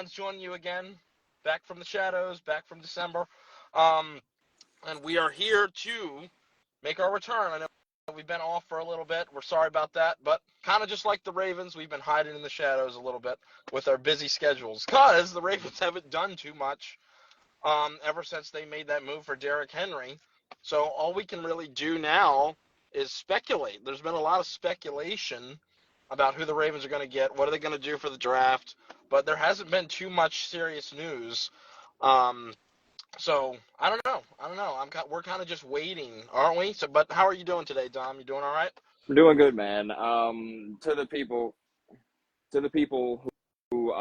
joining you again, back from the shadows, back from December. And we are here to make our return. I know we've been off for a little bit. We're sorry about that, but kind of just like the Ravens, we've been hiding in the shadows a little bit with our busy schedules because the Ravens haven't done too much ever since they made that move for Derrick Henry. So all we can really do now is speculate. There's been a lot of speculation about who the Ravens are going to get, what are they going to do for the draft, but there hasn't been too much serious news. Um, so I don't know. We're kind of just waiting, aren't we? So, but how are you doing today, Dom? You doing all right? I'm doing good, man. To the people who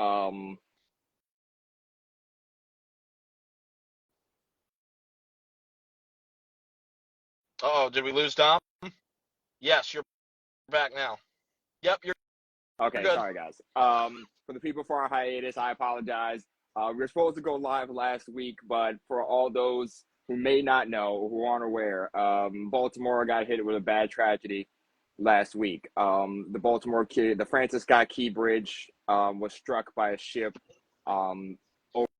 Oh, did we lose Dom? Yes, you're back now. Yep, you're okay, good. sorry guys. For the people for our hiatus, I apologize. We were supposed to go live last week, but for all those who may not know, who aren't aware, Baltimore got hit with a bad tragedy last week. The Francis Scott Key Bridge, was struck by a ship um,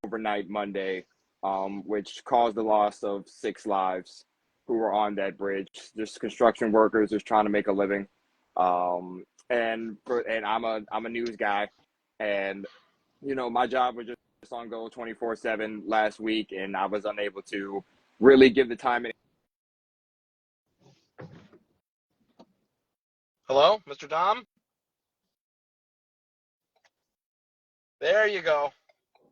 overnight Monday, which caused the loss of 6 lives who were on that bridge. Just construction workers just trying to make a living. And I'm a news guy, and my job was just on go 24/7 last week, and I was unable to really give the time. Hello, Mr. Dom? There you go.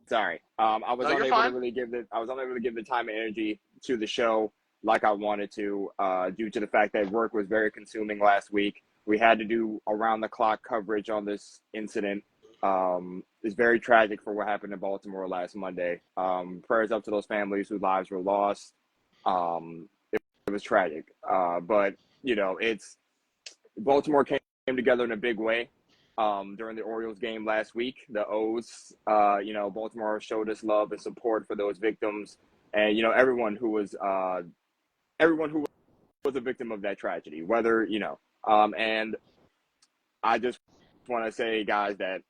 Sorry, No, you're fine. I was unable to give the time and energy to the show like I wanted to, due to the fact that work was very consuming last week. We had to do around the clock coverage on this incident. It's very tragic for what happened in Baltimore last Monday. Prayers up to those families whose lives were lost. It was tragic, but it's Baltimore came together in a big way during the Orioles game last week. The O's, Baltimore showed us love and support for those victims, and everyone who was a victim of that tragedy. And I just want to say, guys, that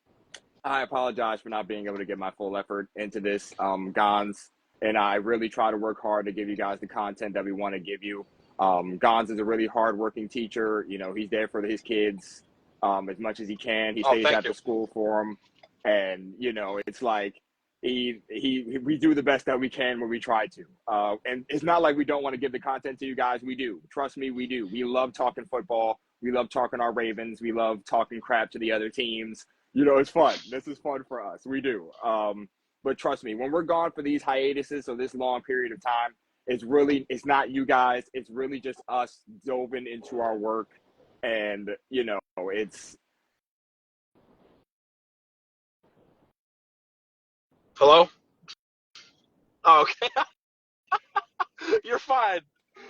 I apologize for not being able to get my full effort into this. Gonz and I really try to work hard to give you guys the content that we want to give you. Gonz is a really hardworking teacher. He's there for his kids as much as he can. He Oh, stays thank at you. the school for them, and it's like we do the best that we can when we try to. And it's not like we don't want to give the content to you guys. We do. Trust me, we do. We love talking football. We love talking our Ravens. We love talking crap to the other teams. It's fun. This is fun for us. We do. But trust me, when we're gone for these hiatuses or this long period of time, it's not you guys. It's really just us doving into our work. And, it's. Hello? Oh, okay. You're fine.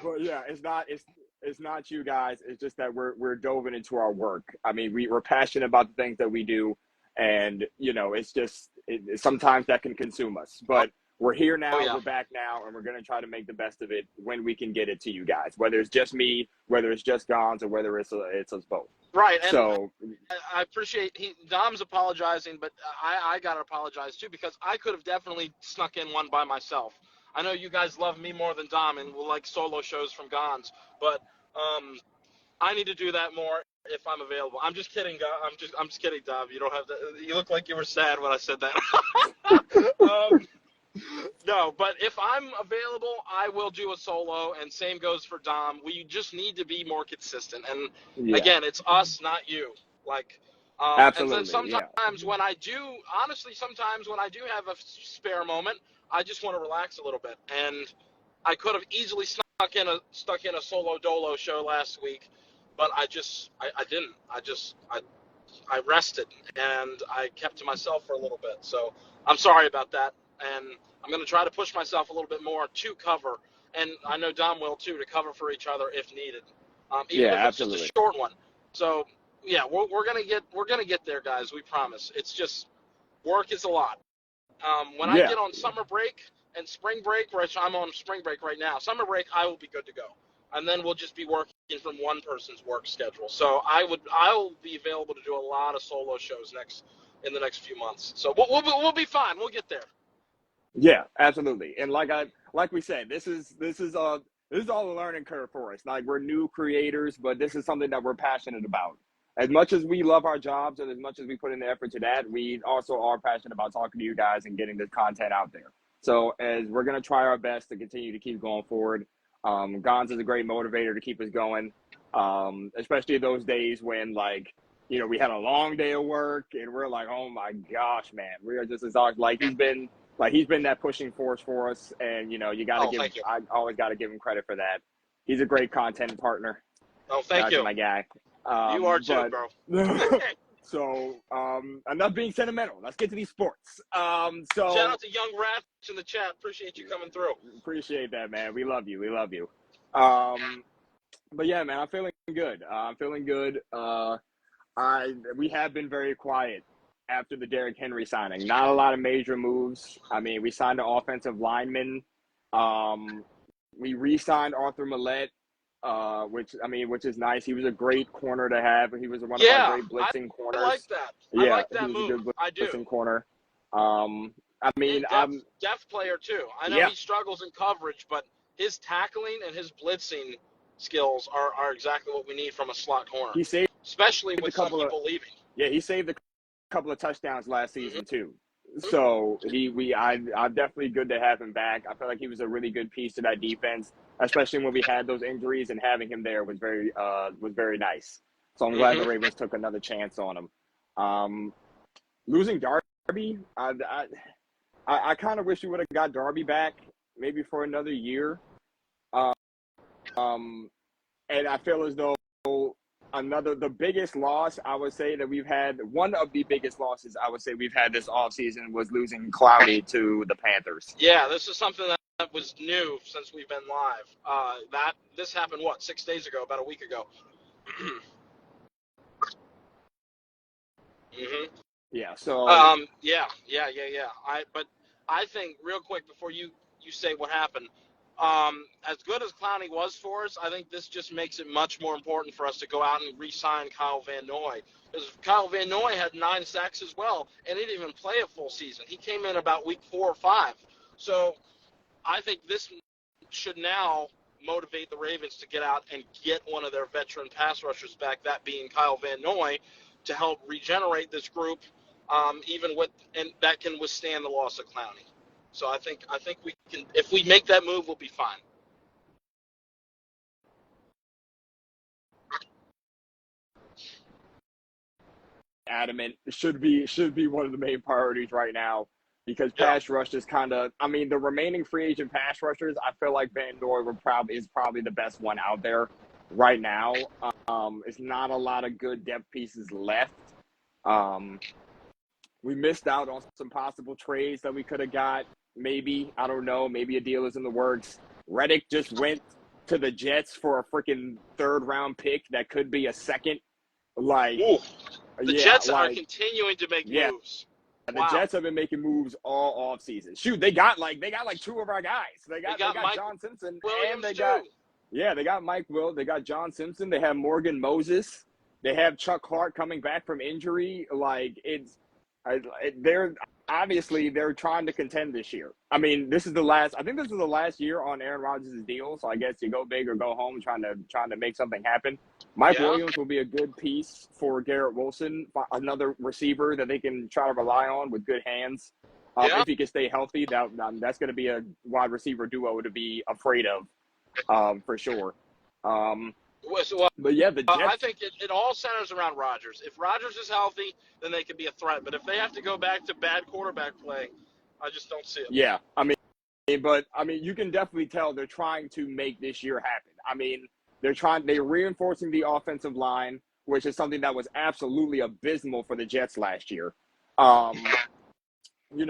But yeah, it's not you guys. It's just that we're doving into our work. I mean, we're passionate about the things that we do, and it's just sometimes that can consume us. But we're here Oh, now. yeah. We're back now, and we're gonna try to make the best of it when we can get it to you guys. Whether it's just me, whether it's just Gonz, or whether it's us both. Right, and So I appreciate Dom's apologizing, but I gotta apologize too because I could have definitely snuck in one by myself. I know you guys love me more than Dom and will like solo shows from Gonz, but I need to do that more if I'm available. I'm just kidding, I'm just kidding, Dom. You don't have to. You look like you were sad when I said that. No, but if I'm available, I will do a solo, and same goes for Dom. We just need to be more consistent. And yeah, again, it's us, not you. Like, and then absolutely, yeah, sometimes when I do, honestly, sometimes when I do have a spare moment, I just want to relax a little bit. And I could have easily stuck in a solo dolo show last week, but I didn't. I rested and I kept to myself for a little bit. So I'm sorry about that. And I'm going to try to push myself a little bit more to cover. And I know Dom will too, to cover for each other if needed, even yeah, if it's just a absolutely, short one. So yeah, we're gonna get there, guys. We promise. It's just work is a lot. When I yeah, get on summer break and spring break, which I'm on spring break right now, summer break I will be good to go, and then we'll just be working from one person's work schedule. So I will be available to do a lot of solo shows in the next few months. So we'll be fine. We'll get there. Yeah, absolutely. And like we said, this is all a learning curve for us. Like, we're new creators, but this is something that we're passionate about. As much as we love our jobs and as much as we put in the effort to that, we also are passionate about talking to you guys and getting this content out there. So as we're gonna try our best to continue to keep going forward. Gonz is a great motivator to keep us going. Especially those days when, like, we had a long day of work and we're like, oh my gosh, man, we are just exhausted. He's been that pushing force for us, and Thank you. I always got to give him credit for that. He's a great content partner. Oh, thank you. My guy. You are too, bro. So, enough being sentimental. Let's get to these sports. So shout out to Young Rats in the chat. Appreciate you coming through. Appreciate that, man. We love you. But yeah, man, I'm feeling good. We have been very quiet after the Derrick Henry signing. Not a lot of major moves. I mean, we signed an offensive lineman. We re-signed Arthur Millette, which is nice. He was a great corner to have. He was one of our great blitzing corners. I like that. Yeah, I like that he was move. a good I do. blitzing corner. Depth player too. I know he struggles in coverage, but his tackling and his blitzing skills are exactly what we need from a slot corner. He saved, especially with some people leaving. Yeah, he saved a couple of touchdowns last season too. So I'm definitely good to have him back. I feel like he was a really good piece to that defense, especially when we had those injuries, and having him there was very nice. So I'm glad the Ravens took another chance on him. Losing Darby, I kind of wish we would have got Darby back maybe for another year. And I feel as though the biggest loss I would say that we've had, one of the biggest losses I would say we've had this offseason was losing Clowney to the Panthers. Yeah, this is something that was new since we've been live. This happened 6 days ago, about a week ago. Yeah. So. Yeah. But I think real quick before you say what happened. As good as Clowney was for us, I think this just makes it much more important for us to go out and re-sign Kyle Van Noy. Because Kyle Van Noy had 9 sacks as well, and he didn't even play a full season. He came in about week 4 or 5. So I think this should now motivate the Ravens to get out and get one of their veteran pass rushers back, that being Kyle Van Noy, to help regenerate this group, and that can withstand the loss of Clowney. So I think we can, if we make that move, we'll be fine. Adamant should be one of the main priorities right now, because pass rush is kind of, the remaining free agent pass rushers, I feel like Van Noy is probably the best one out there right now. It's not a lot of good depth pieces left. We missed out on some possible trades that we could have got. Maybe, I don't know, maybe a deal is in the works. Reddick just went to the Jets for a freaking 3rd round pick that could be a second. The Jets are continuing to make moves. The Jets have been making moves all off season. Shoot, they got 2 of our guys. They got John Simpson, Williams and they got Mike Will. They got John Simpson. They have Morgan Moses. They have Chuck Clark coming back from injury. They're trying to contend this year. This is the last year on Aaron Rodgers' deal. So I guess you go big or go home, trying to make something happen. Mike Williams will be a good piece for Garrett Wilson, another receiver that they can try to rely on with good hands. If he can stay healthy, that's going to be a wide receiver duo to be afraid of, for sure. But yeah, the Jets. I think it all centers around Rodgers. If Rodgers is healthy, then they could be a threat. But if they have to go back to bad quarterback play, I just don't see it. Yeah, you can definitely tell they're trying to make this year happen. They're reinforcing the offensive line, which is something that was absolutely abysmal for the Jets last year. It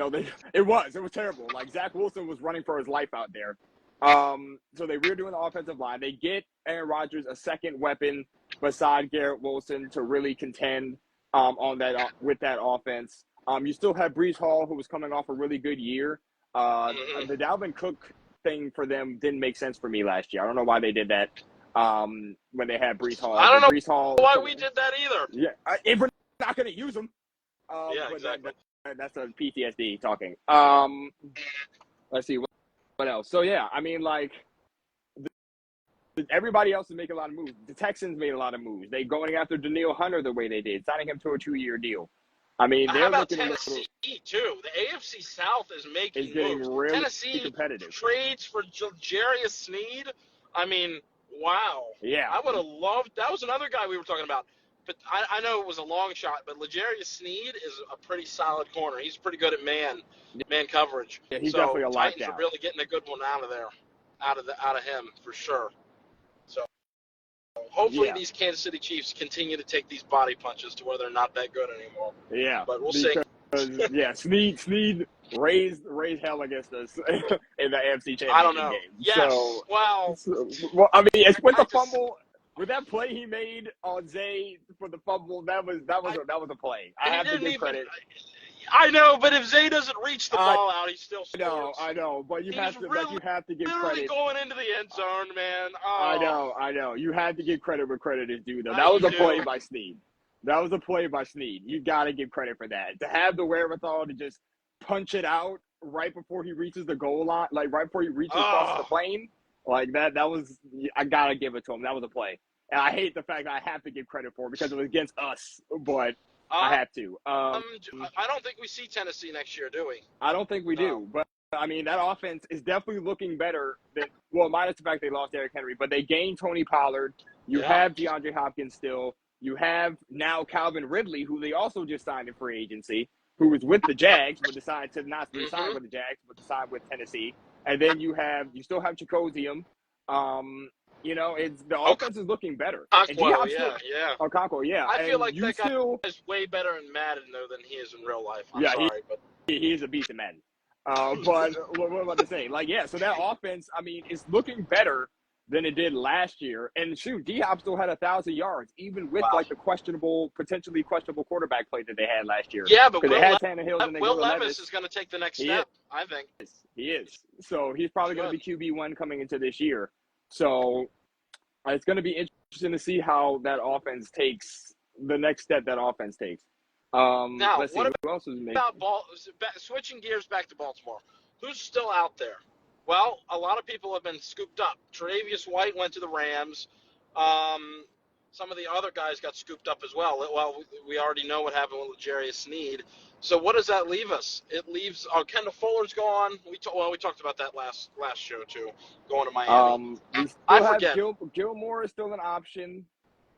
was terrible. Like, Zach Wilson was running for his life out there. So they redoing the offensive line. They get Aaron Rodgers a second weapon beside Garrett Wilson to really contend with that offense. You still have Breece Hall, who was coming off a really good year. The Dalvin Cook thing for them didn't make sense for me last year. I don't know why they did that when they had Breece Hall. I don't know why we did that either. Yeah, if we're not going to use him. Yeah, But exactly. that's a PTSD talking. Let's see what else. So yeah, I mean, like everybody else is making a lot of moves. The Texans made a lot of moves. They going after Daniil Hunter the way they did, signing him to a 2-year deal. I mean, How they're about looking a Tennessee little too? The AFC South is is making getting moves. really Tennessee competitive. trades for Jarius Sneed. I mean, wow. Yeah, I would have loved. That was another guy we were talking about. But I know it was a long shot. But L'Jarius Sneed is a pretty solid corner. He's pretty good at man coverage. yeah, he's So definitely a Titans are lockdown. really getting a good one out of there, out of him for sure. So hopefully Yeah, these Kansas City Chiefs continue to take these body punches to where they're not that good anymore. yeah, But we'll see. because yeah, Sneed raised hell against us in the AFC I don't Championship know. game. Yes. Well, Well, I mean, it's with I the just fumble, with that play he made on Zay for the fumble. That was a play. I he have to didn't give even. credit. I know, but if Zay doesn't reach the I ball out, he still scores. I know, but you He's have to really, give literally credit. going into the end zone, man. Oh, I know. You had to give credit where credit is due, though. That you was a play do. by Snead. That was a play by Snead. You got to give credit for that. To have the wherewithal to just punch it out right before he reaches the goal line, like right before he reaches across the Oh, plane, like that was, I got to give it to him. That was a play. And I hate the fact that I have to give credit for it because it was against us, but I um, have to. I don't think we see Tennessee next year, do we? I don't think we No. do, but I mean that offense is definitely looking better than minus the fact they lost Derrick Henry, but they gained Tony Pollard. You Yeah. have DeAndre Hopkins still. You have now Calvin Ridley, who they also just signed in free agency, who was with the Jags, but decided to not re-sign Mm-hmm. with the Jags, but to sign with Tennessee. And then you still have Chikosium. It's the Oh, offense is looking better. And D Conquo, Hop yeah, still, yeah. Okonkwo, yeah, I feel and like you that guy still, is way better in Madden though than he is in real life. I'm yeah, sorry, but he's a beast of Madden. But what am I about to say? Like, yeah, so that offense, I mean, is looking better than it did last year. And shoot, D Hop still had 1,000 yards, even with wow. like the potentially questionable quarterback play that they had last year. Yeah, but Because they had Tannehill and they go Will to Levis Levis. is going to take the next He is. step, I think. He is. So he's probably going to Should. be QB1 coming into this year. So it's going to be interesting to see how that offense takes the next step that offense takes. Now, Let's see what who else is making. about switching gears back to Baltimore? Who's still out there? Well, a lot of people have been scooped up. Tre'Davious White went to the Rams. Some of the other guys got scooped up as well. Well, we already know what happened with L'Jarius Sneed. So what does that leave us? It leaves Kendall Fuller's gone. We talked about that last show too, going to Miami. We I still have forget. Gilmore is still an option.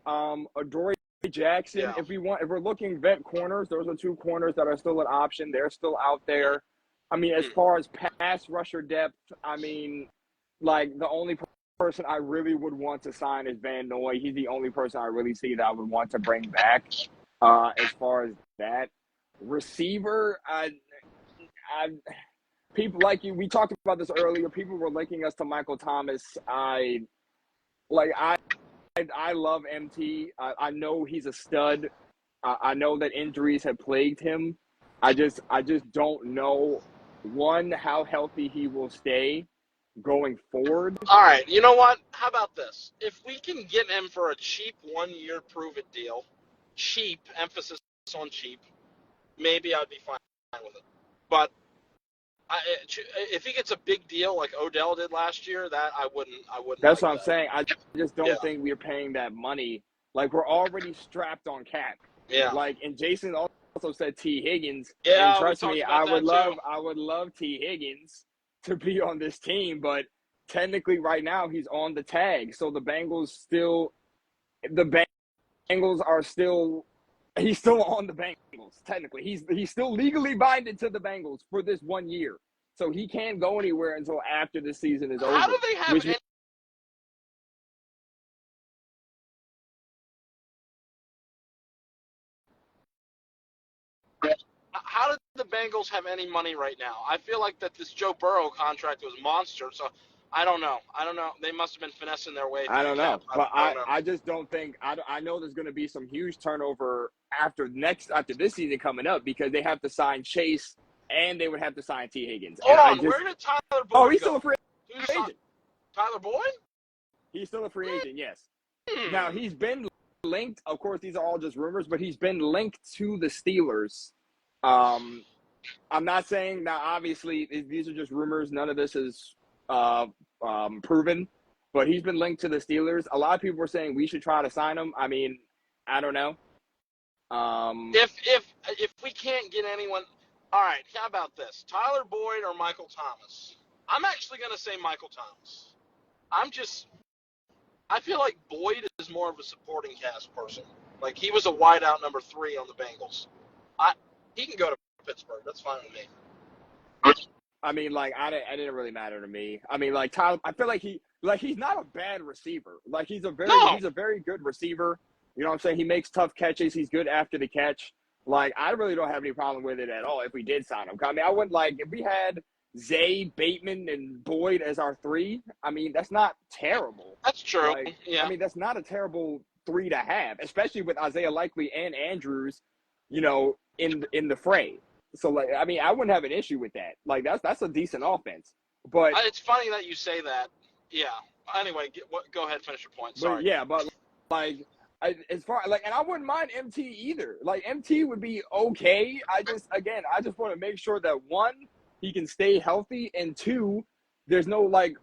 Adoree Jackson. Yeah. If we're looking vet corners, those are two corners that are still an option. They're still out there. I mean, as far as pass rusher depth, I mean, like the only person I really would want to sign is Van Noy. He's the only person I really see that I would want to bring back. As far as that receiver, people like you. We talked about this earlier. People were linking us to Michael Thomas. I love MT. I know he's a stud. I know that injuries have plagued him. I just don't know, one, how healthy he will stay going forward. All right, you know what? How about this? If we can get him for a cheap 1-year prove-it deal, cheap, emphasis on cheap, maybe I'd be fine with it. But if he gets a big deal like Odell did last year, that I wouldn't That's like what I'm that. saying. I just Yeah, don't think we're paying that money. Like, we're already strapped on cap. yeah, Like, and Jason also said T. Higgins. And yeah. We trust talked me, about that too. I would love T. Higgins to be on this team, but technically right now he's on the tag. So the Bengals are still, he's still on the Bengals. Technically, he's still legally binded to the Bengals for this 1 year. So he can't go anywhere until after the season is How over. do they have Which any? How did the Bengals have any money right now? I feel like that this Joe Burrow contract was monster. So I don't know. They must have been finessing their way I through the don't know, cap. but I don't know. I just don't think I know there's going to be some huge turnover after this season coming up because they have to sign Chase and they would have to sign T. Higgins. And Hold on. Where did Tyler Boyd he's go? still a free Who's agent. Tyler Boyd? He's still a free agent, yes. Now Hmm. he's been linked. Of course, these are all just rumors, but he's been linked to the Steelers I'm not saying now. Obviously, these are just rumors. None of this is proven. But he's been linked to the Steelers. A lot of people were saying we should try to sign him. I mean, I don't know. If we can't get anyone, all right. How about this? Tyler Boyd or Michael Thomas? I'm actually going to say Michael Thomas. I feel like Boyd is more of a supporting cast person. Like he was a wideout number 3 on the Bengals. He can go to Pittsburgh. That's fine with me. I mean, like, it didn't really matter to me. I mean, like, Tyler, I feel like he's not a bad receiver. Like, he's a very good receiver. You know what I'm saying? He makes tough catches. He's good after the catch. Like, I really don't have any problem with it at all if we did sign him. I mean, I wouldn't, like, if we had Zay, Bateman, and Boyd as our 3, I mean, that's not terrible. That's true. Like, yeah. I mean, that's not a terrible 3 to have, especially with Isaiah Likely and Andrews, you know, in the fray. So, like, I mean, I wouldn't have an issue with that. Like, that's a decent offense. But it's funny that you say that. Yeah. Anyway, go ahead, finish your point. Sorry. But yeah, but like, as far like, and I wouldn't mind MT either. Like, MT would be okay. I just want to make sure that 1, he can stay healthy, and 2, there's no like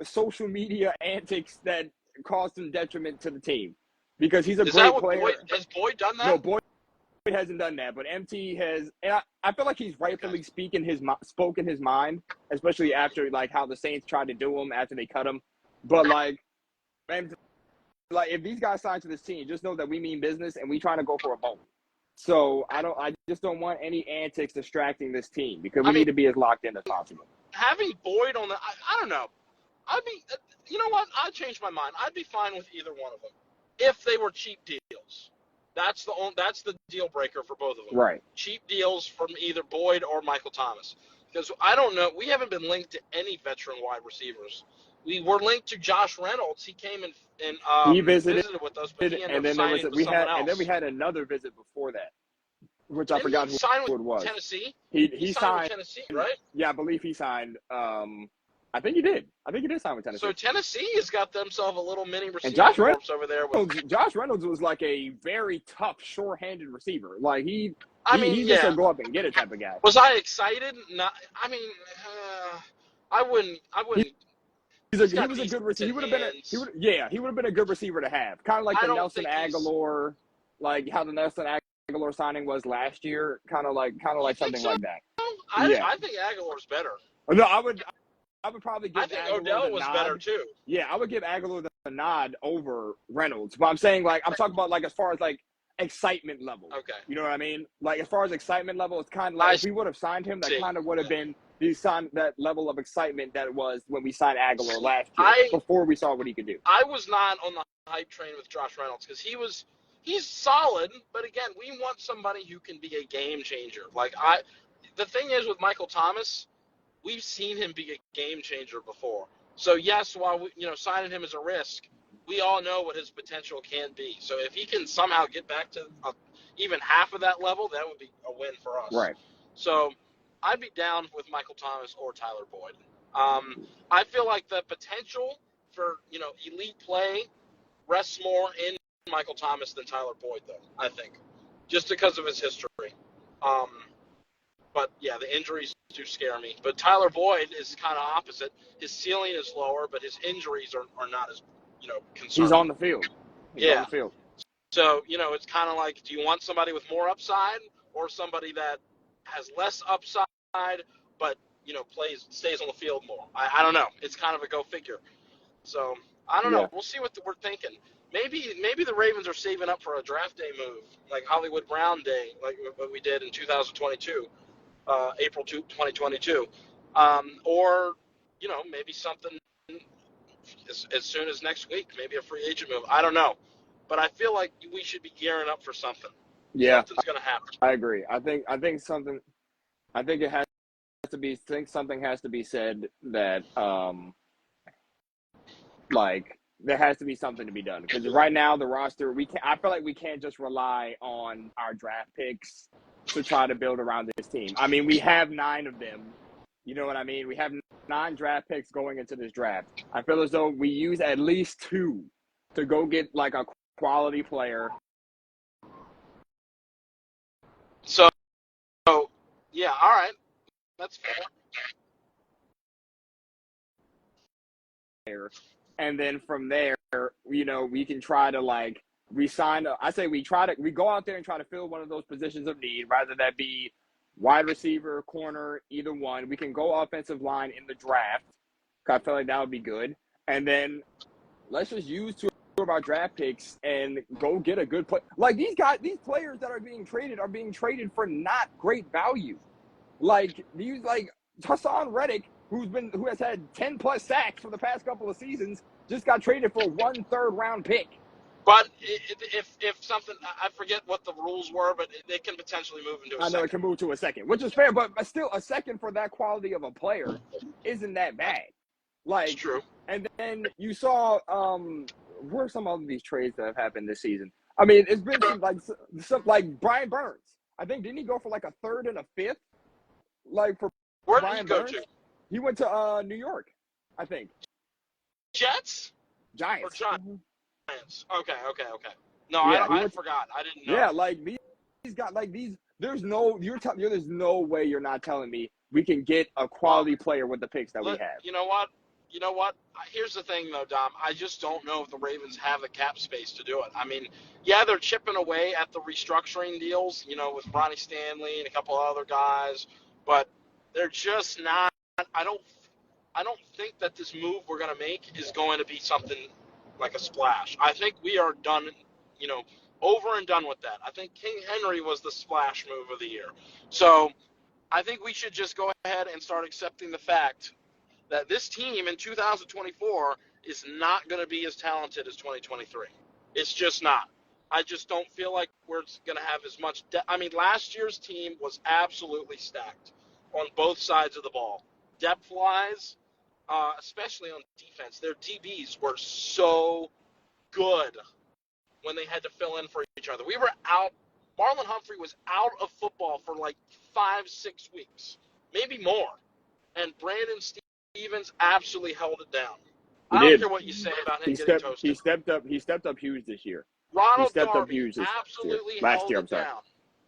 social media antics that cause some detriment to the team, because he's a great player. Has Boyd done that? No, Boyd hasn't done that, but MT has, and I feel like he's rightfully spoken his mind, especially after like how the Saints tried to do him after they cut him. But like if these guys sign to this team, just know that we mean business and we trying to go for a bone. So I just don't want any antics distracting this team, because we need to be as locked in as possible. Having Boyd on I don't know. You know what? I'd change my mind. I'd be fine with either one of them if they were cheap deals. That's the deal breaker for both of them. Right. Cheap deals from either Boyd or Michael Thomas. Because I don't know, we haven't been linked to any veteran wide receivers. We were linked to Josh Reynolds. He came and he visited with us, but he ended and up then signing with someone else. And then we had another visit before that, which I Didn't forgot he who it was. Tennessee. He signed with Tennessee, right? Yeah, I believe he signed. I think he did. I think he did sign with Tennessee. So Tennessee has got themselves a little mini receiver and Josh corps over there. Josh Reynolds was like a very tough, sure-handed receiver. Like he's just a go up and get it type of guy. Was I excited? Not. I mean, I wouldn't. He was a good receiver. He would have been a good receiver to have. Kind of like the Nelson Aguilar, like how the Nelson Aguilar signing was last year. Kind of like something like that. I think Aguilar's better. No, I would probably give. I think Aguilar Odell the was nod. better too. Yeah, I would give Aguilar the nod over Reynolds. But I'm saying, like, I'm talking about like as far as like excitement level. Okay. You know what I mean? Like as far as excitement level, it's kind of like if we would have signed him, that kind of would have been that level of excitement that it was when we signed Aguilar last year, before we saw what he could do. I was not on the hype train with Josh Reynolds because he's solid, but again, we want somebody who can be a game changer. The thing is with Michael Thomas, we've seen him be a game changer before. So yes, while we, signing him is a risk, we all know what his potential can be. So if he can somehow get back to even half of that level, that would be a win for us. Right. So I'd be down with Michael Thomas or Tyler Boyd. I feel like the potential for elite play rests more in Michael Thomas than Tyler Boyd, though. I think, just because of his history. But yeah, the injuries do scare me. But Tyler Boyd is kind of opposite. His ceiling is lower, but his injuries are not as concerning. He's on the field. He's on the field. So it's kind of like, do you want somebody with more upside or somebody that has less upside, but stays on the field more? I don't know. It's kind of a go figure. So I don't know. We'll see what we're thinking. Maybe the Ravens are saving up for a draft day move, like Hollywood Brown Day, like what we did in 2022, April 2022, or maybe something as soon as next week, maybe a free agent move. I don't know, but I feel like we should be gearing up for something. Yeah, something's gonna happen. I agree. I think something. I think it has to be. Something has to be said that like there has to be something to be done, because right now the roster I feel like we can't just rely on our draft picks to try to build around this team. I mean, we have 9 of them. You know what I mean? We have 9 draft picks going into this draft. I feel as though we use at least 2 to go get like a quality player. So Yeah, all right. That's fair. And then from there, we can try to like resign. I say we go out there and try to fill one of those positions of need, rather that be wide receiver, corner, either one. We can go offensive line in the draft. I feel like that would be good. And then let's just use two of our draft picks and go get a good play. Like these players that are being traded for not great value. Like Hassan Reddick, who has had 10 plus sacks for the past couple of seasons, just got traded for 1/3 round pick. But if something, I forget what the rules were, but they can potentially move into a second. I know it can move to a second, which is fair, but still, a second for that quality of a player isn't that bad. Like, it's true. And then you saw where are some of these trades that have happened this season? I mean, it's been some like Brian Burns. I think didn't he go for like a third and a fifth? Like for Where Brian did he go Burns? to? He went to New York, I think. Jets? Giants. Or Giants? Okay. No, Yeah, I forgot. I didn't know. Yeah, like these got like these. There's no there's no way you're not telling me we can get a quality player with the picks that we have. You know what? Here's the thing, though, Dom. I just don't know if the Ravens have the cap space to do it. I mean, yeah, they're chipping away at the restructuring deals, with Ronnie Stanley and a couple of other guys, but they're just not. I don't think that this move we're going to make is going to be something like a splash. I think we are done, over and done with that. I think King Henry was the splash move of the year. So I think we should just go ahead and start accepting the fact that this team in 2024 is not going to be as talented as 2023. It's just not. I just don't feel like we're going to have as much I mean, last year's team was absolutely stacked on both sides of the ball. Depth-wise, especially on defense, their DBs were so good when they had to fill in for each other. We were out. Marlon Humphrey was out of football for like 5-6 weeks, maybe more. And Brandon Stevens absolutely held it down. I don't care what you say about him getting toasted. He stepped up huge this year. Ronald Darby absolutely held it down.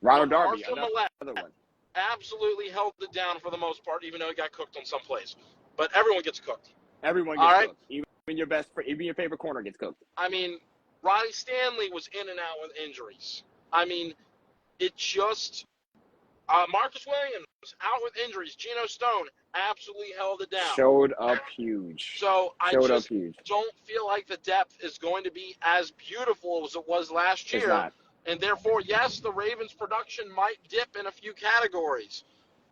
Ronald Darby, another one. Absolutely held it down for the most part, even though he got cooked on some plays. But everyone gets cooked. Everyone gets cooked. Even your favorite corner gets cooked. I mean, Ronnie Stanley was in and out with injuries. I mean, it just Marcus Williams out with injuries. Geno Stone absolutely held it down. Showed up huge. So I just don't feel like the depth is going to be as beautiful as it was last year. It's not. And therefore, yes, the Ravens' production might dip in a few categories.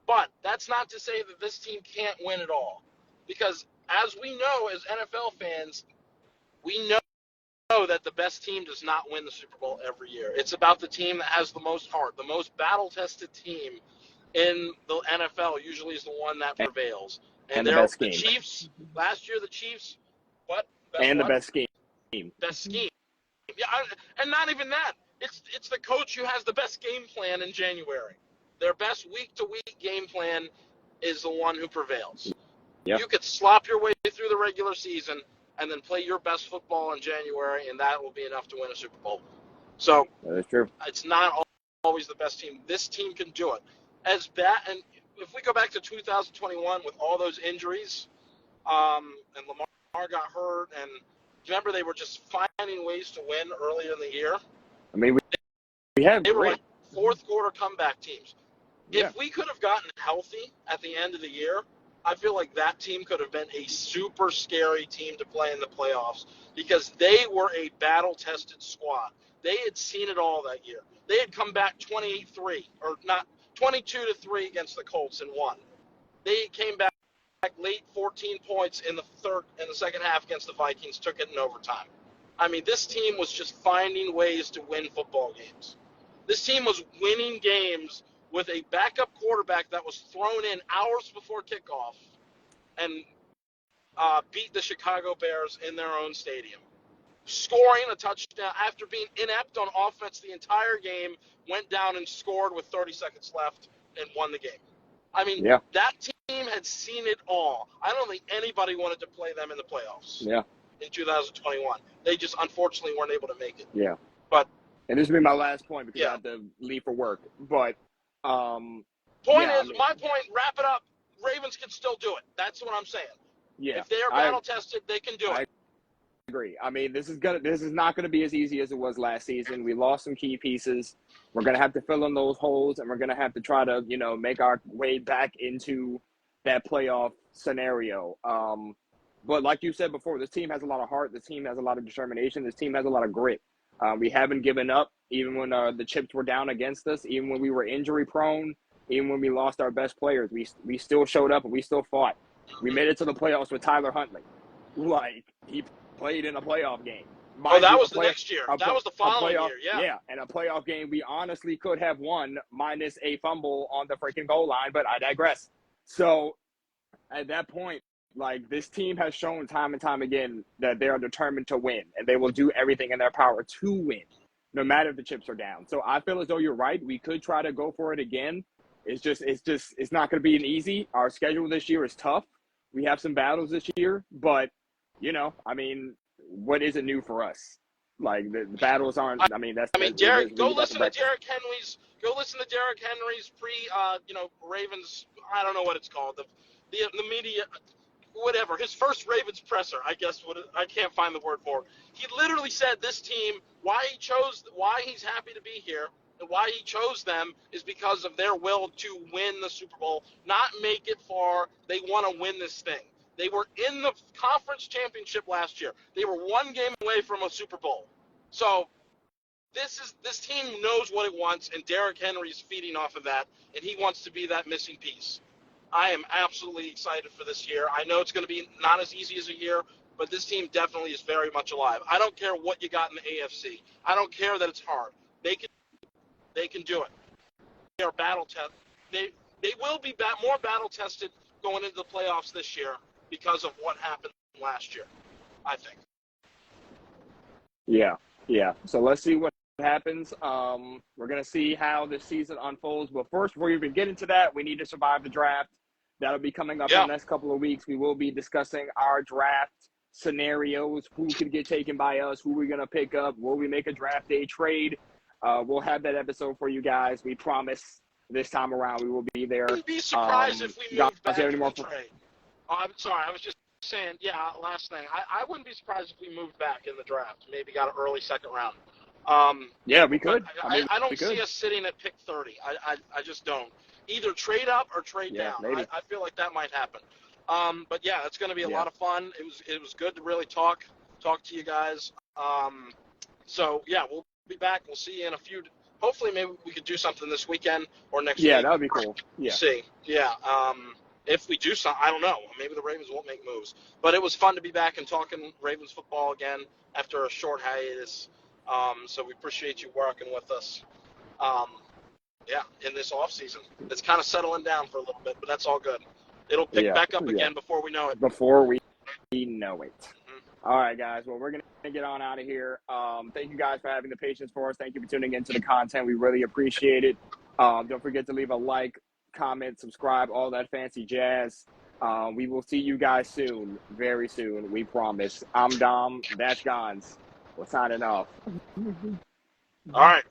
But that's not to say that this team can't win at all. Because as we know as NFL fans, we know that the best team does not win the Super Bowl every year. It's about the team that has the most heart. The most battle-tested team in the NFL usually is the one that prevails. And the best scheme. The Chiefs, last year the Chiefs, the best scheme. Best scheme. Yeah, and not even that. It's the coach who has the best game plan in January. Their best week-to-week game plan is the one who prevails. Yep. You could slop your way through the regular season and then play your best football in January, and that will be enough to win a Super Bowl. So that is true. It's not always the best team. This team can do it. As bad, and if we go back to 2021 with all those injuries, and Lamar got hurt, and remember they were just finding ways to win earlier in the year. I mean, they were like fourth quarter comeback teams. Yeah. If we could have gotten healthy at the end of the year, I feel like that team could have been a super scary team to play in the playoffs because they were a battle-tested squad. They had seen it all that year. They had come back 28-3, or not 22-3 against the Colts and won. They came back late 14 points in the second half against the Vikings, took it in overtime. I mean, this team was just finding ways to win football games. This team was winning games with a backup quarterback that was thrown in hours before kickoff and beat the Chicago Bears in their own stadium. Scoring a touchdown after being inept on offense the entire game, went down and scored with 30 seconds left and won the game. I mean, that team had seen it all. I don't think anybody wanted to play them in the playoffs in 2021. They just unfortunately weren't able to make it. Yeah. But and this will be my last point because I have to leave for work. But Point Yeah, I is, mean, my point, wrap it up. Ravens can still do it. That's what I'm saying. yeah, If they are battle tested, they can do it. I agree. I mean, this is not gonna be as easy as it was last season. We lost some key pieces. We're gonna have to fill in those holes, and we're gonna have to try to, make our way back into that playoff scenario. But like you said before, this team has a lot of heart. This team has a lot of determination. This team has a lot of grit. We haven't given up, even when the chips were down against us, even when we were injury prone, even when we lost our best players. We still showed up and we still fought. We made it to the playoffs with Tyler Huntley. Like, he played in a playoff game. Oh, Mind that you, was the next year. That was the a following playoff, year. Yeah. yeah, and a playoff game we honestly could have won minus a fumble on the freaking goal line, but I digress. So at that point, like, this team has shown time and time again that they are determined to win, and they will do everything in their power to win, no matter if the chips are down. So I feel as though you're right. We could try to go for it again. It's not going to be an easy. Our schedule this year is tough. We have some battles this year, but I mean, what isn't new for us? Like, the battles aren't. I mean, Derek, we eat at the breakfast. Go listen to Derek Henry's Ravens. I don't know what it's called. The media, whatever. His first Ravens presser, I guess. I can't find the word for it. He literally said this team, why he's happy to be here, and why he chose them is because of their will to win the Super Bowl, not make it far. They want to win this thing. They were in the conference championship last year. They were one game away from a Super Bowl. So this team knows what it wants, and Derrick Henry's feeding off of that, and he wants to be that missing piece. I am absolutely excited for this year. I know it's going to be not as easy as a year, but this team definitely is very much alive. I don't care what you got in the AFC. I don't care that it's hard. They can do it. They are battle tested. They will be more battle tested going into the playoffs this year because of what happened last year, I think. Yeah. So let's see what happens. We're going to see how this season unfolds. But first, before we even get into that, we need to survive the draft. That'll be coming up in the next couple of weeks. We will be discussing our draft scenarios, who could get taken by us, who we're going to pick up, will we make a draft day trade. We'll have that episode for you guys. We promise this time around we will be there. I wouldn't be surprised if we moved back in the trade. Oh, I'm sorry. I was just saying, last thing. I wouldn't be surprised if we moved back in the draft. Maybe got an early second round. Yeah, we could. I don't see us sitting at pick 30. I just don't. Either trade up or trade down. I feel like that might happen. But yeah, it's going to be a lot of fun. It was good to really talk to you guys. So yeah, we'll be back. We'll see you in a few. Hopefully, maybe we could do something this weekend or next week. Yeah, that would be cool. Yeah. We'll see. Yeah. If we do something, I don't know. Maybe the Ravens won't make moves. But it was fun to be back and talking Ravens football again after a short hiatus. So we appreciate you working with us. In this off season, it's kind of settling down for a little bit, but that's all good. It'll pick back up again before we know it. Before we know it. Mm-hmm. All right, guys. Well, we're going to get on out of here. Thank you guys for having the patience for us. Thank you for tuning into the content. We really appreciate it. Don't forget to leave a like, comment, subscribe, all that fancy jazz. We will see you guys soon, very soon. We promise. I'm Dom. That's Gonz. We're signing off. All right.